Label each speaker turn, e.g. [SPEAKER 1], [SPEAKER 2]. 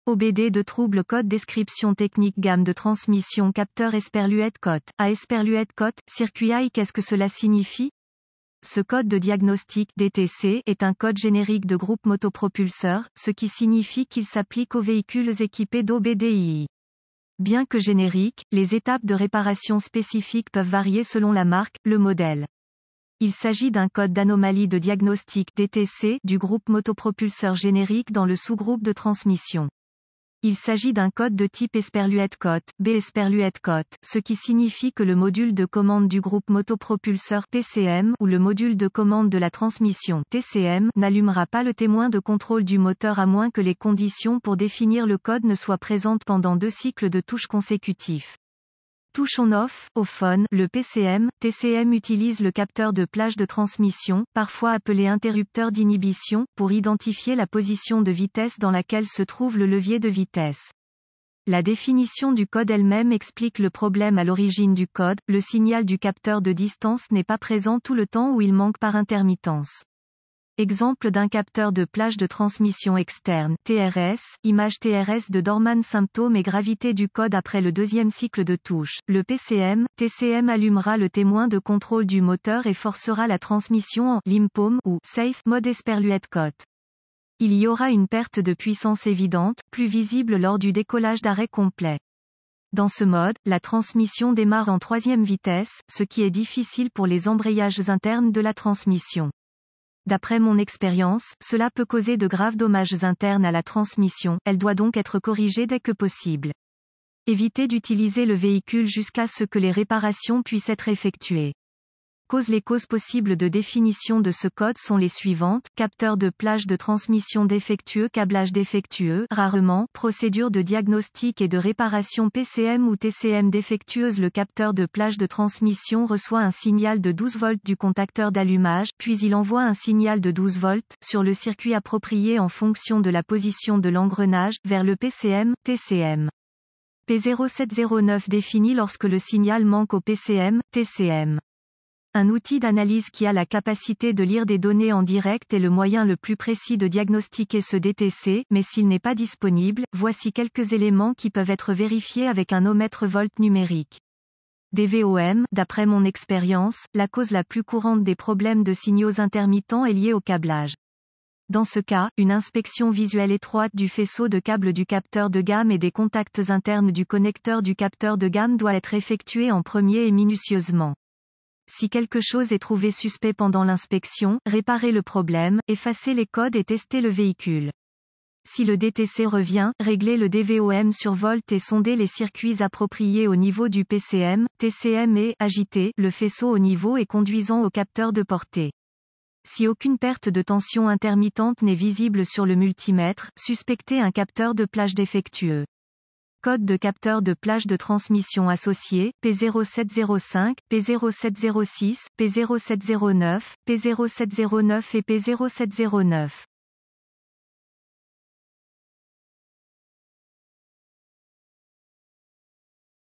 [SPEAKER 1] OBD de trouble code description technique gamme de transmission capteur Esperluette code. À Esperluette code, circuit high. Qu'est-ce que cela signifie? Ce code de diagnostic DTC est un code générique de groupe motopropulseur, ce qui signifie qu'il s'applique aux véhicules équipés d'OBDI. Bien que générique, les étapes de réparation spécifiques peuvent varier selon la marque, le modèle. Il s'agit d'un code d'anomalie de diagnostic DTC du groupe motopropulseur générique dans le sous-groupe de transmission. Il s'agit d'un code de type Esperluette code, B Esperluette code, ce qui signifie que le module de commande du groupe motopropulseur TCM ou le module de commande de la transmission TCM n'allumera pas le témoin de contrôle du moteur à moins que les conditions pour définir le code ne soient présentes pendant 2 cycles de touches consécutifs. Touche on-off, off-on, le PCM, TCM utilise le capteur de plage de transmission, parfois appelé interrupteur d'inhibition, pour identifier la position de vitesse dans laquelle se trouve le levier de vitesse. La définition du code elle-même explique le problème à l'origine du code, le signal du capteur de distance n'est pas présent tout le temps ou il manque par intermittence. Exemple d'un capteur de plage de transmission externe, TRS, image TRS de Dorman. Symptômes et gravité du code après le 2e cycle de touche. Le PCM, TCM allumera le témoin de contrôle du moteur et forcera la transmission en limpome ou safe mode Esperluette code. Il y aura une perte de puissance évidente, plus visible lors du décollage d'arrêt complet. Dans ce mode, la transmission démarre en 3e vitesse, ce qui est difficile pour les embrayages internes de la transmission. D'après mon expérience, cela peut causer de graves dommages internes à la transmission, elle doit donc être corrigée dès que possible. Évitez d'utiliser le véhicule jusqu'à ce que les réparations puissent être effectuées. Les causes possibles de définition de ce code sont les suivantes: capteur de plage de transmission défectueux, câblage défectueux, rarement, procédure de diagnostic et de réparation PCM ou TCM défectueuse. Le capteur de plage de transmission reçoit un signal de 12 volts du contacteur d'allumage, puis il envoie un signal de 12 volts, sur le circuit approprié en fonction de la position de l'engrenage, vers le PCM, TCM. P0709 définit lorsque le signal manque au PCM, TCM. Un outil d'analyse qui a la capacité de lire des données en direct est le moyen le plus précis de diagnostiquer ce DTC, mais s'il n'est pas disponible, voici quelques éléments qui peuvent être vérifiés avec un ohmètre volt numérique. DVOM, d'après mon expérience, la cause la plus courante des problèmes de signaux intermittents est liée au câblage. Dans ce cas, une inspection visuelle étroite du faisceau de câbles du capteur de gamme et des contacts internes du connecteur du capteur de gamme doit être effectuée en premier et minutieusement. Si quelque chose est trouvé suspect pendant l'inspection, réparez le problème, effacez les codes et testez le véhicule. Si le DTC revient, réglez le DVOM sur volt et sondez les circuits appropriés au niveau du PCM, TCM et agitez le faisceau au niveau et conduisant au capteur de portée. Si aucune perte de tension intermittente n'est visible sur le multimètre, suspectez un capteur de plage défectueux. Code de capteur de plage de transmission associé, P0705, P0706, P0709, P0709 et P0709.